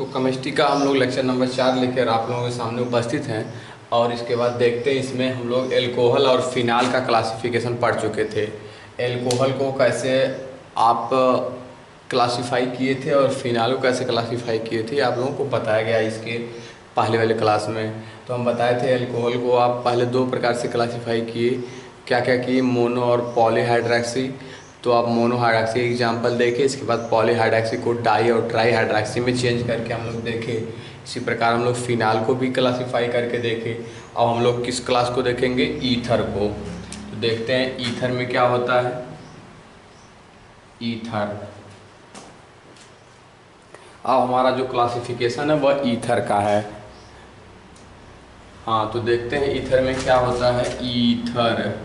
तो केमिस्ट्री का हम लोग लेक्चर नंबर 4 लेकर आप लोगों के सामने उपस्थित हैं। और इसके बाद देखते हैं, इसमें हम लोग एल्कोहल और फिनाल का क्लासिफिकेशन पढ़ चुके थे। एल्कोहल को कैसे आप क्लासिफाई किए थे और फिनाल को कैसे क्लासिफाई किए थे आप लोगों को बताया गया इसके पहले वाले क्लास में। तो हम बताए थे एल्कोहल को आप पहले दो प्रकार से क्लासिफाई किए, क्या क्या किए, मोनो और पॉलीहाइड्रॉक्सी। तो आप मोनोहाइड्रॉक्सी एग्जाम्पल देखे, इसके बाद पॉलीहाइड्रॉक्सी को डाई और ट्राई हाइड्रॉक्सी में चेंज करके हम लोग देखे। इसी प्रकार हम लोग फिनाल को भी क्लासिफाई करके देखे। अब हम लोग किस क्लास को देखेंगे, ईथर को। तो देखते हैं ईथर में क्या होता है। ईथर, अब हमारा जो क्लासिफिकेशन है वह ईथर का है। हाँ, तो देखते हैं ईथर में क्या होता है। ईथर,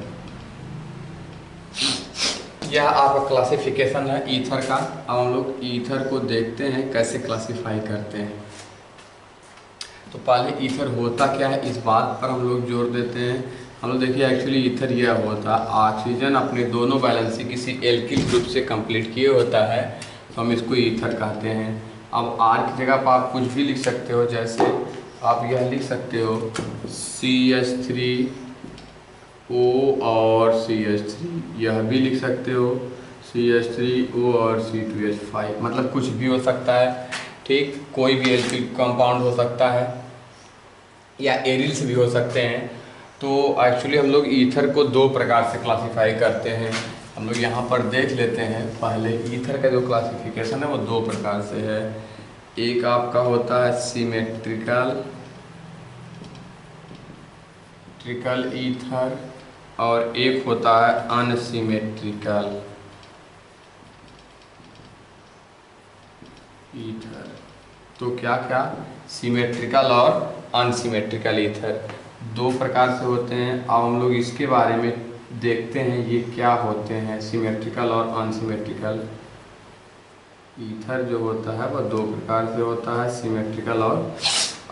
यह आपका क्लासिफिकेशन है ईथर का। अब हम लोग ईथर को देखते हैं कैसे क्लासिफाई करते हैं। तो पहले ईथर होता क्या है इस बात पर हम लोग जोर देते हैं। हम लोग देखिए एक्चुअली ईथर यह होता है, ऑक्सीजन अपने दोनों वैलेंसी किसी एल्किल ग्रुप से कंप्लीट किए होता है, तो हम इसको ईथर कहते हैं। अब आर की जगह पर आप कुछ भी लिख सकते हो, जैसे आप यह लिख सकते हो CH3 O और CH3, यह भी लिख सकते हो CH3 O और C2H5, मतलब कुछ भी हो सकता है। ठीक, कोई भी एल्किल कंपाउंड हो सकता है या एरिल्स भी हो सकते हैं। तो एक्चुअली हम लोग ईथर को दो प्रकार से क्लासिफाई करते हैं। हम लोग यहाँ पर देख लेते हैं। पहले ईथर का जो क्लासिफिकेशन है वो दो प्रकार से है। एक आपका होता है सिमेट्रिकल ईथर और एक होता है अनसिमेट्रिकल ईथर। तो क्या क्या, सिमेट्रिकल और अनसिमेट्रिकल ईथर दो प्रकार से होते हैं। अब हम लोग इसके बारे में देखते हैं ये क्या होते हैं। सिमेट्रिकल और अनसिमेट्रिकल ईथर जो होता है वह दो प्रकार से होता है, सिमेट्रिकल और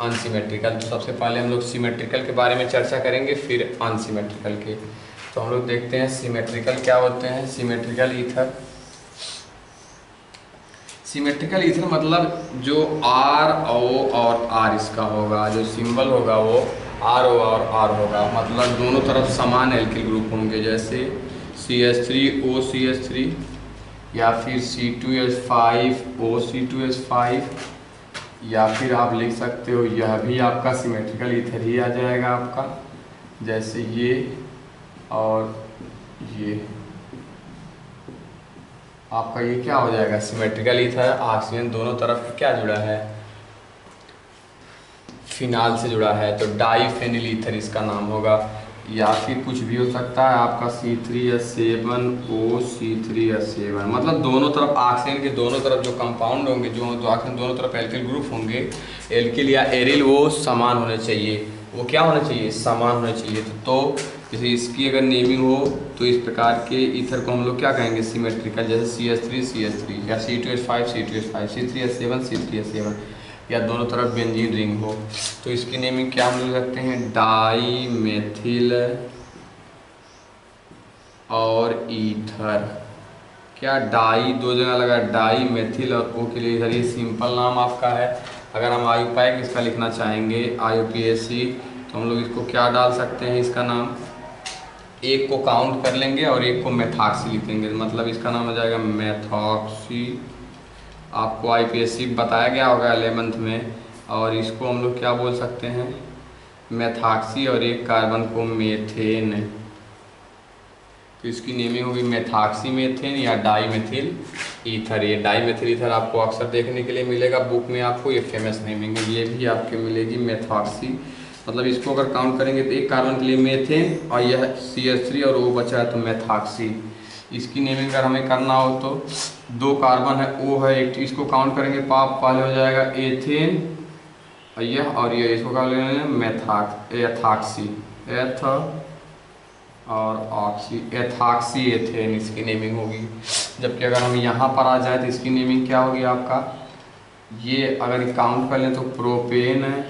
अनसिमेट्रिकल। तो सबसे पहले हम लोग सिमेट्रिकल के बारे में चर्चा करेंगे, फिर अनसिमेट्रिकल के। तो हम लोग देखते हैं सिमेट्रिकल क्या होते हैं। सिमेट्रिकल ईथर, सिमेट्रिकल ईथर मतलब जो RO और R इसका होगा, जो सिंबल होगा वो RO और R होगा, मतलब दोनों तरफ समान एल्किल ग्रुप होंगे, जैसे CH3O CH3 या फिर C2H5O C2H5, या फिर आप लिख सकते हो यह भी आपका सिमेट्रिकल ईथर ही आ जाएगा आपका, जैसे ये और ये आपका ये क्या हो जाएगा, सिमेट्रिकल ईथर। ऑक्सीजन दोनों तरफ क्या जुड़ा है, फिनाल से जुड़ा है, तो डाईफेनिल ईथर इसका नाम होगा। या फिर कुछ भी हो सकता है आपका C3H7O C3H7, मतलब दोनों तरफ ऑक्सीजन के दोनों तरफ जो कंपाउंड होंगे, जो ऑक्सीजन दोनों तरफ एल्किल ग्रुप होंगे, एल्किल या एरिल, वो समान होने चाहिए। वो क्या होना चाहिए, समान होना चाहिए। तो जैसे इसकी अगर नेमिंग हो तो इस प्रकार के ईथर को हम लोग क्या कहेंगे, सिमेट्रिकल, जैसे CH3 या C2H5 C3H7 या दोनों तरफ बेंजीन रिंग हो, तो इसकी नेमिंग क्या हम लोग रखते हैं, डाई मेथिल और ईथर। क्या डाई दो जगह लगा, डाई मेथिल और ओ के लिए इधर, ये सिंपल नाम आपका है। अगर हम आयुपैक इसका लिखना चाहेंगे IUPAC, तो हम लोग इसको क्या डाल सकते हैं, इसका नाम एक को काउंट कर लेंगे और एक को मेथॉक्सी लिखेंगे, मतलब इसका नाम हो जाएगा मेथॉक्सी। आपको IPSC बताया गया होगा 11th में, और इसको हम लोग क्या बोल सकते हैं, मेथॉक्सी, और एक कार्बन को मेथेन। तो इसकी नेमिंग होगी मेथॉक्सी मेथेन या डाई मेथिल ईथर। ये डाई मेथिल ईथर आपको अक्सर देखने के लिए मिलेगा बुक में, आपको ये फेमस नेमिंग है। ये भी आपके मिलेगी मेथॉक्सी, मतलब इसको अगर काउंट करेंगे तो एक कार्बन के लिए मेथेन और यह CH3 और O बचा है तो मेथॉक्सी। इसकी नेमिंग अगर हमें करना हो तो दो कार्बन है, O है एक, इसको काउंट करेंगे पाप पहले हो जाएगा एथेन और ये इसको क्या लेंगे, एथॉक्सी, एथ और ऑक्सी, एथॉक्सी एथेन इसकी नेमिंग होगी। जबकि अगर हम यहाँ पर आ जाए तो इसकी नेमिंग क्या होगी आपका, ये अगर काउंट कर लें तो प्रोपेन है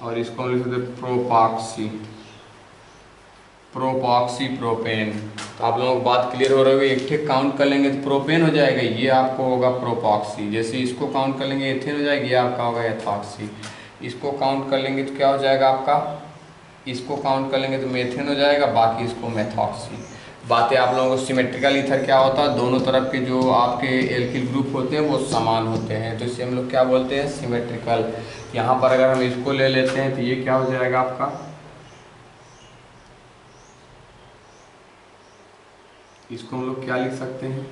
और इसको हम लिख सकते प्रोपॉक्सी, प्रोपॉक्सी प्रोपेन। तो आप लोगों को बात क्लियर हो रही है। एक ठीक काउंट कर लेंगे तो प्रोपेन हो जाएगा, ये आपको होगा प्रोपॉक्सी। जैसे इसको काउंट कर लेंगे एथेन हो जाएगी, ये आपका होगा एथॉक्सी। इसको काउंट कर लेंगे तो क्या हो जाएगा आपका, इसको काउंट कर लेंगे तो मेथेन हो जाएगा, बाकी इसको मेथॉक्सी। बातें आप लोगों को सिमेट्रिकल ईथर क्या होता है, दोनों तरफ के जो आपके एल्किल ग्रुप होते हैं वो समान होते हैं, तो इसे हम लोग क्या बोलते हैं, सिमेट्रिकल। यहाँ पर अगर हम इसको ले लेते हैं तो ये क्या हो जाएगा आपका, इसको हम लोग क्या लिख सकते हैं,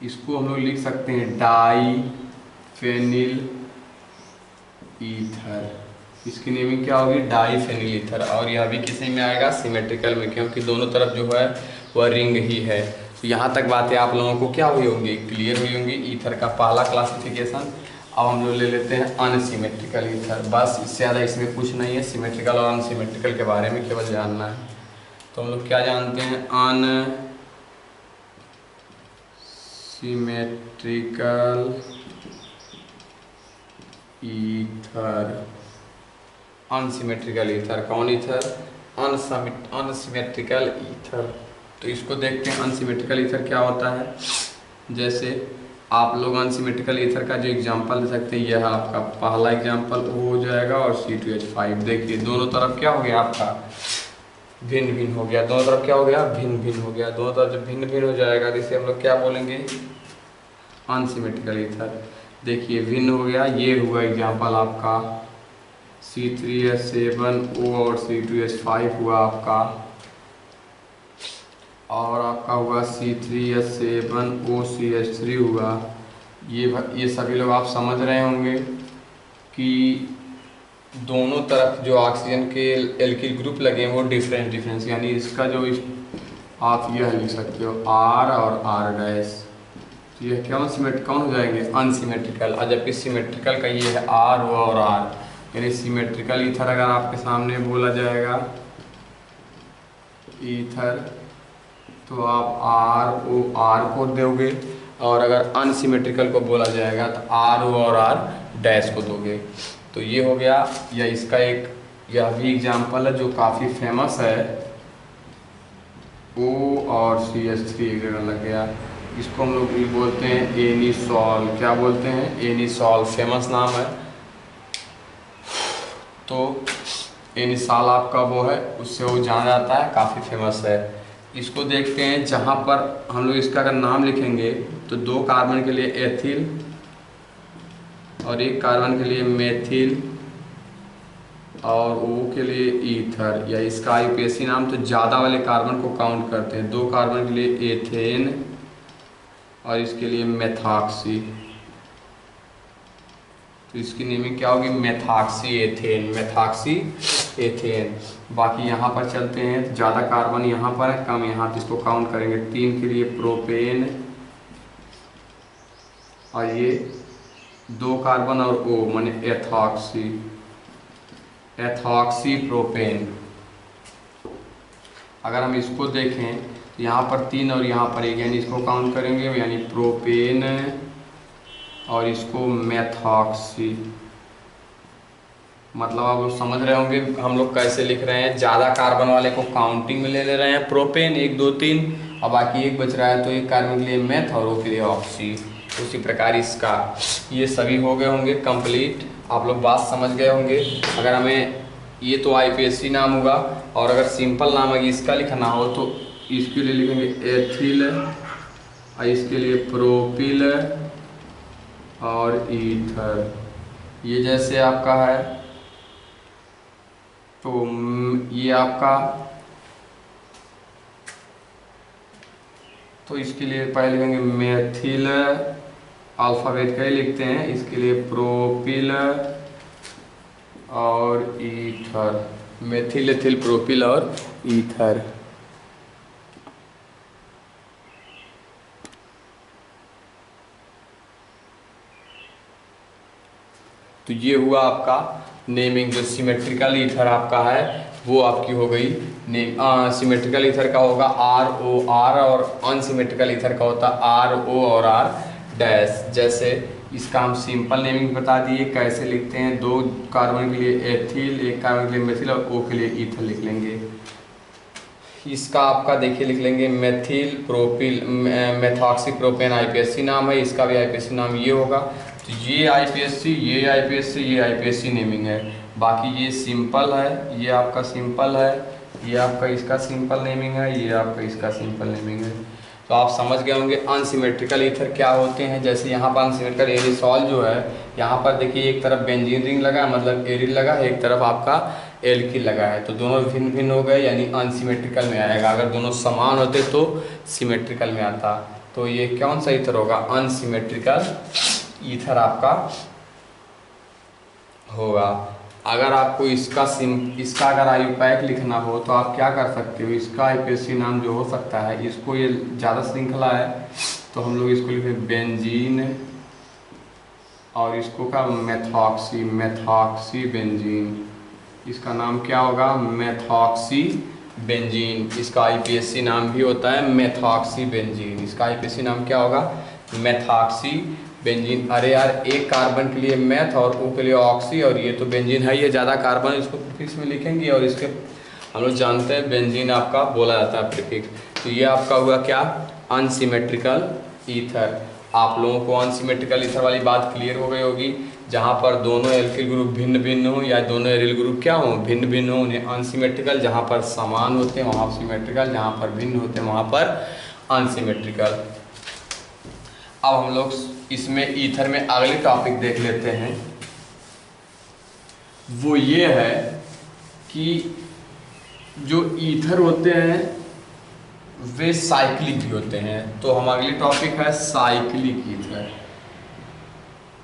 इसको हम लोग लिख सकते हैं डाई फेनिल ईथर। इसकी नेमिंग क्या होगी, डाई फेनिल ईथर। और यह भी किसी में आएगा, सिमेट्रिकल में, क्योंकि दोनों तरफ जो है वह रिंग ही है। तो यहाँ तक बातें आप लोगों को क्या हुई होंगी, क्लियर हुई होंगी ईथर का पहला क्लासिफिकेशन। अब हम लोग ले लेते हैं अनसिमेट्रिकल ईथर। बस इससे ज़्यादा इसमें कुछ नहीं है, सिमेट्रिकल और अनसिमेट्रिकल के बारे में केवल जानना है। तो हम लोग क्या जानते हैं, अनसिमेट्रिकल ईथर। अनसिमेट्रिकल ईथर कौन ईथर, अनसिमेट्रिकल ईथर। तो इसको देखते हैं अनसिमेट्रिकल ईथर क्या होता है। जैसे आप लोग अनसिमेट्रिकल ईथर का जो एग्जांपल दे सकते हैं, यह आपका पहला एग्जांपल हो जाएगा। और C2H5 देखिए दोनों तरफ क्या हो गया आपका, भिन्न भिन्न हो गया। दोनों तरफ क्या हो गया, भिन्न भिन्न हो गया। दोनों तरफ जब भिन्न भिन्न हो जाएगा तो इसे हम लोग क्या बोलेंगे, अनसिमेट्रिकल ईथर। देखिए भिन्न हो गया, ये हुआ एग्जांपल आपका C3H7O और C2H5 हुआ आपका, और आपका हुआ C3H7OCH3 हुआ। ये सभी लोग आप समझ रहे होंगे कि दोनों तरफ जो ऑक्सीजन के एल्किल ग्रुप लगे हैं वो डिफरेंस, यानी इसका जो आप यह लिख सकते हो R और R डैश, तो यह कौन हो जाएंगे, अनसिमेट्रिकल। और जबकि सिमेट्रिकल का ये है R और R, यानी सिमेट्रिकल ईथर अगर आपके सामने बोला जाएगा ईथर तो आप R को दोगे, और अगर अनसिमेट्रिकल को बोला जाएगा तो R और R डैश को दोगे। तो ये हो गया, या इसका एक यह भी एग्जाम्पल है जो काफ़ी फेमस है, O और CH3 एक जगह लग गया। इसको हम लोग बोलते हैं एनिसॉल। क्या बोलते हैं, एनिसॉल, फेमस नाम है। तो एनिसॉल आपका वो है, उससे वो जाना जाता है, काफ़ी फेमस है। इसको देखते हैं, जहाँ पर हम लोग इसका अगर नाम लिखेंगे तो 2 कार्बन के लिए एथिल और 1 कार्बन के लिए मेथिल और O के लिए ईथर, या इसका IUPAC नाम तो ज़्यादा वाले कार्बन को काउंट करते हैं। 2 कार्बन के लिए एथेन और इसके लिए मेथॉक्सी, तो इसकी नेमिंग क्या होगी, मेथॉक्सी एथेन, मेथॉक्सी एथेन। बाकी यहाँ पर चलते हैं, तो ज़्यादा कार्बन यहाँ पर है, कम यहाँ, तो इसको काउंट करेंगे। 3 के लिए प्रोपेन और ये 2 कार्बन और O माने एथॉक्सी, एथॉक्सी प्रोपेन। अगर हम इसको देखें तो यहाँ पर 3 और यहाँ पर 1, यानी इसको काउंट करेंगे, यानी प्रोपेन और इसको मेथॉक्सी। मतलब आप लोग समझ रहे होंगे हम लोग कैसे लिख रहे हैं, ज़्यादा कार्बन वाले को काउंटिंग में ले रहे हैं, प्रोपेन 1 2 3, और बाकी 1 बच रहा है, तो 1 कार्बन के लिए मेथ और O के लिए ऑक्सी। उसी प्रकार इसका ये सभी हो गए होंगे कंप्लीट, आप लोग बात समझ गए होंगे। अगर हमें ये तो IUPAC नाम होगा, और अगर सिंपल नाम है इसका लिखना हो तो इसके लिए लिखेंगे एथिल और इसके लिए प्रोपिल और ईथर। ये जैसे आपका है तो ये आपका, तो इसके लिए पहले लिखेंगे मेथिल, अल्फ़ाबेट का ही लिखते हैं, इसके लिए प्रोपिल और ईथर, मेथिल एथिल प्रोपिल और ईथर। तो ये हुआ आपका नेमिंग। जो सिमेट्रिकल ईथर आपका है वो आपकी हो गई नेम। सिमेट्रिकल ईथर का होगा ROR और अनसिमेट्रिकल ईथर का होता RO और R डैश। जैसे इसका हम सिंपल नेमिंग बता दिए कैसे लिखते हैं। 2 कार्बन के लिए एथिल, 1 कार्बन के लिए मेथिल और O के लिए ईथर लिख लेंगे। इसका आपका देखिए लिख लेंगे methyl propyl methoxy propane IPSC नाम है, इसका भी आईपीएससी नाम ये होगा। तो ये आईपीएससी, ये आईपीएससी, ये आईपीएससी नेमिंग है। बाकी ये सिंपल है, ये आपका सिंपल है, ये आपका इसका सिंपल नेमिंग है, ये आपका इसका सिंपल नेमिंग है। तो आप समझ गए होंगे अनसिमेट्रिकल ईथर क्या होते हैं। जैसे यहाँ पर अनसिमेट्रिकल एरिसॉल जो है, यहाँ पर देखिए एक तरफ बेंजीन रिंग लगा है मतलब एरिल लगा है, एक तरफ आपका एल्किल लगा है, तो दोनों भिन्न भिन्न हो गए यानी अनसिमेट्रिकल में आएगा। अगर दोनों समान होते तो सिमेट्रिकल में आता। तो ये कौन सा ईथर होगा? अनसिमेट्रिकल ईथर आपका होगा। अगर आपको इसका अगर आयुपैक लिखना हो तो आप क्या कर सकते हो, इसका आईपीएससी नाम जो हो सकता है, इसको ये ज़्यादा श्रृंखला है तो हम लोग इसको लिखे बेंजीन और इसको का मेथॉक्सी बेंजीन। इसका नाम क्या होगा? Methoxy benzene. इसका आईपीएससी नाम भी होता है मेथॉक्सी बेंजीन। इसका आईपीएससी नाम क्या होगा? Methoxy benzene. अरे यार, एक कार्बन के लिए मेथ और O के लिए ऑक्सी, और ये तो बेंजीन है, ये ज़्यादा कार्बन, इसको प्रीफिक्स में लिखेंगे और इसके हम लोग जानते हैं बेंजीन आपका बोला जाता है प्रीफिक्स। तो ये आपका हुआ क्या? Unsymmetrical ether. आप लोगों को अनसिमेट्रिकल ईथर वाली बात क्लियर हो गई होगी। जहाँ पर दोनों एल्किल ग्रुप भिन्न भिन्न हो या दोनों एरिल ग्रुप क्या हो? भिन्न भिन्न हो, उन्हें अनसिमेट्रिकल। जहाँ पर समान होते हैं वहाँ सिमेट्रिकल, जहाँ पर भिन्न होते हैं वहाँ पर अनसिमेट्रिकल। अब हम लोग इसमें ईथर में अगले टॉपिक देख लेते हैं। वो ये है कि जो ईथर होते हैं वे साइक्लिक भी होते हैं। तो हम अगली टॉपिक है साइक्लिक ईथर।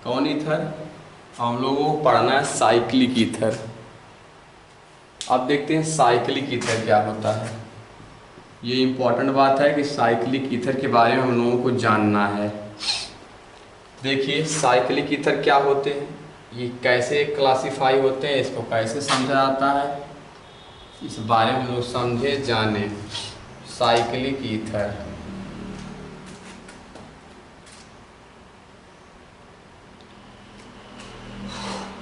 कौन ईथर? हम लोगों को पढ़ना है साइक्लिक ईथर। अब देखते हैं साइक्लिक ईथर क्या होता है। ये इम्पोर्टेंट बात है कि साइक्लिक ईथर के बारे में हम लोगों को जानना है। देखिए साइक्लिक ईथर क्या होते हैं, ये कैसे क्लासिफाई होते हैं, इसको कैसे समझा जाता है, इस बारे में हम लोग समझे जाने। साइक्लिक ईथर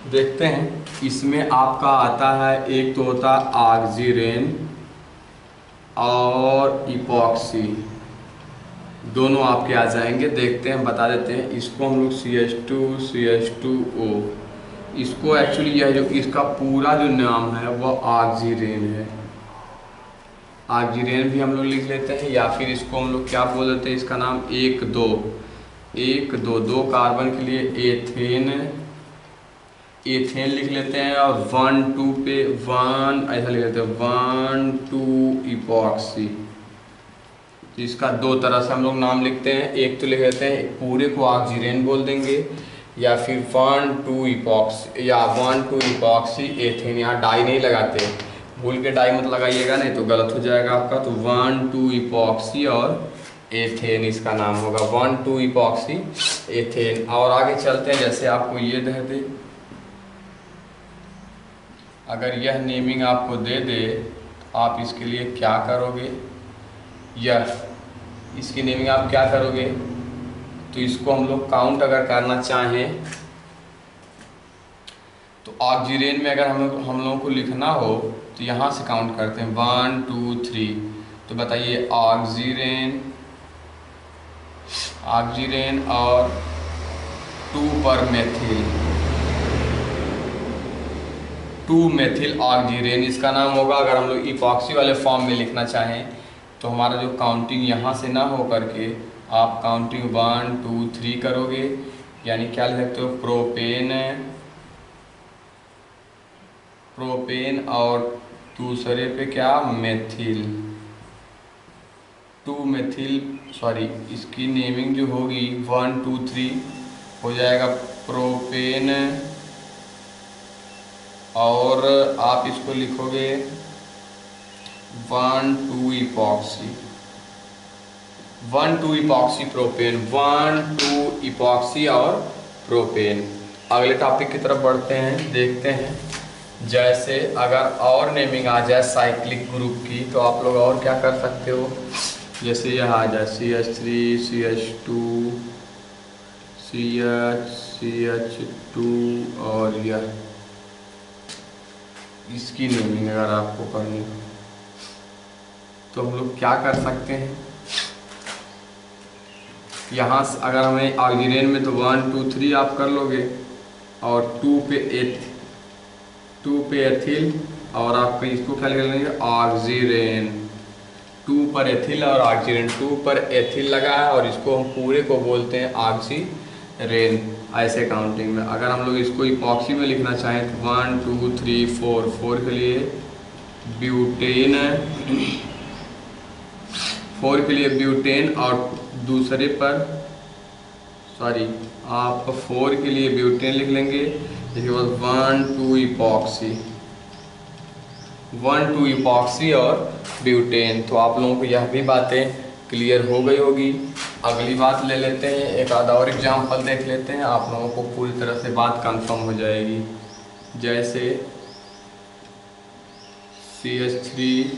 देखते हैं। इसमें आपका आता है, एक तो होता है ऑक्सीजन और इपॉक्सी, दोनों आपके आ जाएंगे। देखते हैं, बता देते हैं। इसको हम लोग CH2CH2O, इसको एक्चुअली यह जो इसका पूरा जो नाम है वह ऑक्सीजन है। ऑक्सीजन भी हम लोग लिख लेते हैं, या फिर इसको हम लोग क्या बोल देते हैं, इसका नाम 1,2 कार्बन के लिए एथेन लिख लेते हैं, और 1,2 पे 1 ऐसा लिख लेते हैं 1,2 इपॉक्सी। तो इसका 2 तरह से हम लोग नाम लिखते हैं। एक तो लिख लेते हैं पूरे को ऑक्सीजन बोल देंगे, या फिर 1,2 इपॉक्सी या 1,2 इपॉक्सी एथेन। यहाँ डाई नहीं लगाते, भूल के डाई मत लगाइएगा, नहीं तो गलत हो जाएगा आपका। तो 1,2 इपॉक्सी और एथेन इसका नाम होगा, 1,2 इपॉक्सी एथेन। और आगे चलते हैं, जैसे आपको ये दे दे, अगर यह नेमिंग आपको दे दे तो आप इसके लिए क्या करोगे, यह इसकी नेमिंग आप क्या करोगे। तो इसको हम लोग काउंट अगर करना चाहें तो ऑक्सीजन में अगर हम लोगों को लिखना हो तो यहाँ से काउंट करते हैं 1 2 3। तो बताइए ऑक्सीजन और 2 पर टू मेथिल ऑक्सीजन इसका नाम होगा। अगर हम लोग इपॉक्सी वाले फॉर्म में लिखना चाहें तो हमारा जो काउंटिंग यहाँ से ना हो करके आप काउंटिंग 1 2 3 करोगे, यानी क्या लिख सकते हो, प्रोपेन और दूसरे पे क्या, मेथिल, 2 मेथिल, सॉरी इसकी नेमिंग जो होगी 1 2 3 हो जाएगा प्रोपेन, और आप इसको लिखोगे 1 2 इपॉक्सी, 1 2 इपॉक्सी प्रोपेन, 1 2 इपॉक्सी और प्रोपेन। अगले टॉपिक की तरफ बढ़ते हैं, देखते हैं। जैसे अगर और नेमिंग आ जाए साइक्लिक ग्रुप की तो आप लोग और क्या कर सकते हो, जैसे यह आ जाए CH3 CH2 CH2 और यह इसकी नेमिंग अगर आपको करनी हो तो हम लोग क्या कर सकते हैं, यहाँ से अगर हमें ऑक्सीजन में तो 1 2 3 आप कर लोगे, और 2 पे एथिल, और आपको इसको क्या लिख लेंगे ऑक्सीजन। 2 पर एथिल और ऑक्सीजन, 2 पर एथिल लगा है और इसको हम पूरे को बोलते हैं ऑक्सीजन। ऐसे काउंटिंग में अगर हम लोग इसको इपॉक्सी में लिखना चाहें तो 1 2 3 4, 4 के लिए ब्यूटेन, 4 के लिए ब्यूटेन, और दूसरे पर आप 4 के लिए ब्यूटेन लिख लेंगे। इसके बाद 1 2 इपॉक्सी, 1 2 इपॉक्सी और ब्यूटेन। तो आप लोगों को यह भी बातें क्लियर हो गई होगी। अगली बात ले लेते हैं, एक आधा और एग्जाम्पल देख लेते हैं, आप लोगों को पूरी तरह से बात कंफर्म हो जाएगी। जैसे CH3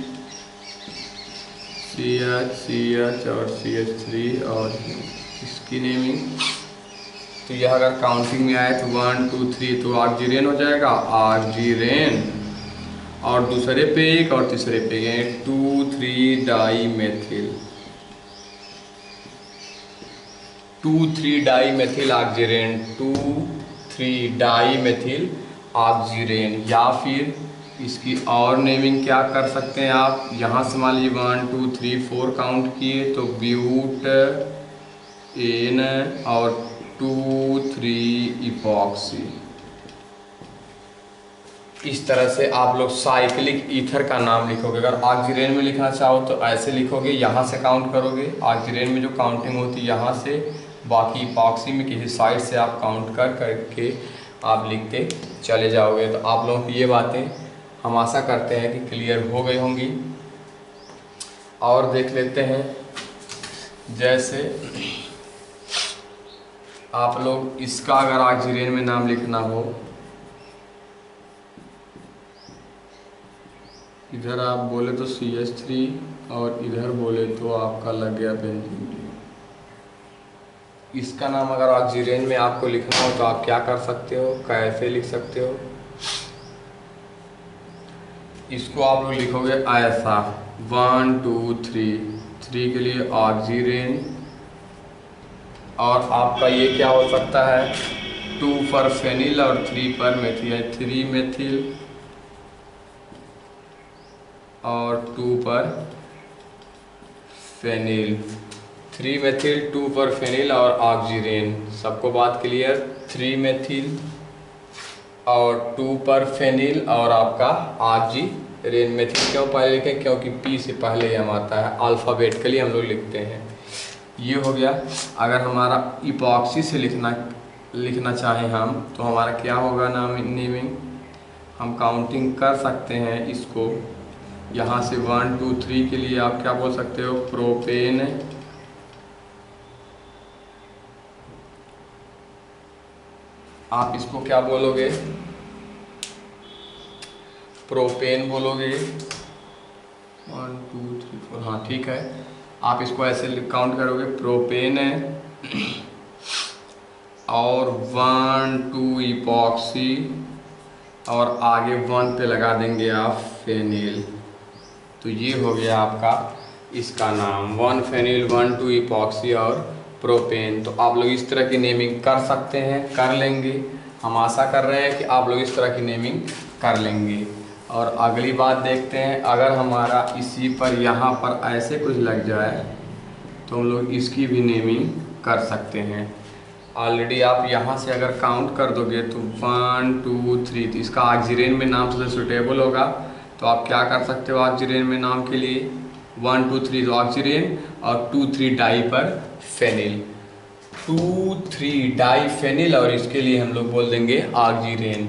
CH और CH3 और इसकी नेमिंग, तो यह अगर काउंटिंग में आए तो 1 2 3 तो ऑक्सीजन हो जाएगा ऑक्सीजन, और दूसरे पे एक और तीसरे पे 2 3 dimethyl, 2 3 dimethyl oxygen, 2 3 dimethyl oxygen. या फिर इसकी और नेमिंग क्या कर सकते हैं आप, यहाँ से मान लीजिए 1 2 3 4 काउंट किए तो ब्यूट एन और 2 3 इपॉक्सी। इस तरह से आप लोग साइक्लिक ईथर का नाम लिखोगे। अगर ऑक्सीजन में लिखना चाहो तो ऐसे लिखोगे, यहाँ से काउंट करोगे, ऑक्सीजन में जो काउंटिंग होती है यहाँ से, बाकी इपॉक्सी में किसी साइड से आप काउंट कर करके आप लिखते चले जाओगे। तो आप लोगों की ये बातें हम आशा करते हैं कि क्लियर हो गई होंगी। और देख लेते हैं, जैसे आप लोग इसका अगर ऑक्सीजन में नाम लिखना हो, इधर आप बोले तो CH3 और इधर बोले तो आपका लग गया बेंजीन। इसका नाम अगर ऑक्सीजन में आपको लिखना हो तो आप क्या कर सकते हो, कैसे लिख सकते हो, इसको आप लोग लिखोगे ऐसा 1 2 3, 3 के लिए ऑक्सीजन, और आपका ये क्या हो सकता है 2 पर फेनिल और 3 पर मेथिल है, 3 मेथिल और 2 पर फेनिल, 3 मेथिल 2 पर फेनिल और ऑक्सीजन। सबको बात क्लियर, 3 मेथिल और 2 पर फेनिल और आपका ऑक्सीजन। मेथिल क्यों पहले लिखें, क्योंकि P से पहले हम आता है, अल्फ़ाबेटिकली हम लोग लिखते हैं। ये हो गया। अगर हमारा इपॉक्सी से लिखना चाहें हम तो हमारा क्या होगा नाम, नेमिंग हम काउंटिंग कर सकते हैं इसको। यहाँ से 1 2 3 के लिए आप क्या बोल सकते हो, प्रोपेन, आप इसको क्या बोलोगे, प्रोपेन बोलोगे। 1 2 3 4, हाँ ठीक है। आप इसको ऐसे काउंट करोगे, प्रोपेन है और 1 2 इपॉक्सी, और आगे 1 पे लगा देंगे आप फेनिल। तो ये हो गया आपका इसका नाम, 1 फेनिल 1 2 इपॉक्सी और प्रोपेन। तो आप लोग इस तरह की नेमिंग कर सकते हैं, कर लेंगे। हम आशा कर रहे हैं कि आप लोग इस तरह की नेमिंग कर लेंगे। और अगली बात देखते हैं, अगर हमारा इसी पर यहाँ पर ऐसे कुछ लग जाए तो हम लोग इसकी भी नेमिंग कर सकते हैं। ऑलरेडी आप यहाँ से अगर काउंट कर दोगे तो 1 2 3, तो इसका ऑक्सीजन में नाम सबसे सुटेबल होगा। तो आप क्या कर सकते हो ऑक्सीजन में नाम के लिए, 1 2 3 तो ऑक्सीजन, और 2 3 डाई पर फेनिल, 2 3 डाई फेनिल, और इसके लिए हम लोग बोल देंगे ऑक्सीजन।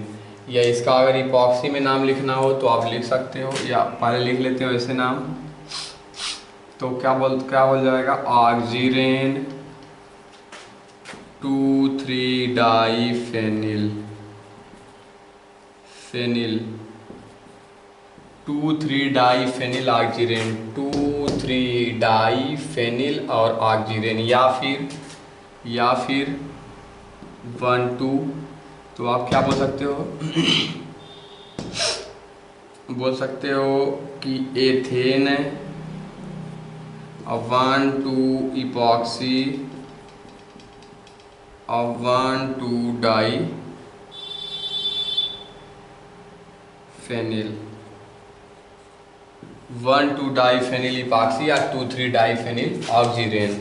या इसका अगर इपॉक्सी में नाम लिखना हो तो आप लिख सकते हो, या पहले लिख लेते हो ऐसे नाम, तो क्या बोल जाएगा ऑक्सीजन 2 3 डाई फेनिल, 2 3 डाई फेनिल ऑक्सीजन, 2 3 डाई फेनिल और ऑक्सीजन। या फिर 1 2, तो आप क्या बोल सकते हो बोल सकते हो कि एथेन और 1 2 इपॉक्सी और 1 2 diphenyl, 1 2 diphenyl epoxy या 2 3 डाई फेनिल ऑक्सीरेन,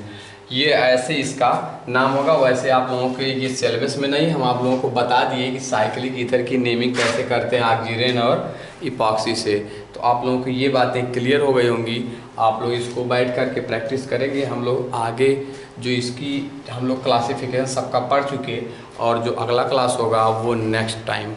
ये ऐसे इसका नाम होगा। वैसे आप लोगों के ये सिलेबस में नहीं, हम आप लोगों को बता दिए कि साइक्लिक ईथर की नेमिंग कैसे करते हैं ऑक्सीजन और इपॉक्सी से। तो आप लोगों को ये बातें क्लियर हो गई होंगी। आप लोग इसको बैठ करके प्रैक्टिस करेंगे। हम लोग आगे जो इसकी हम लोग क्लासिफिकेशन सबका पढ़ चुके, और जो अगला क्लास होगा वो नेक्स्ट टाइम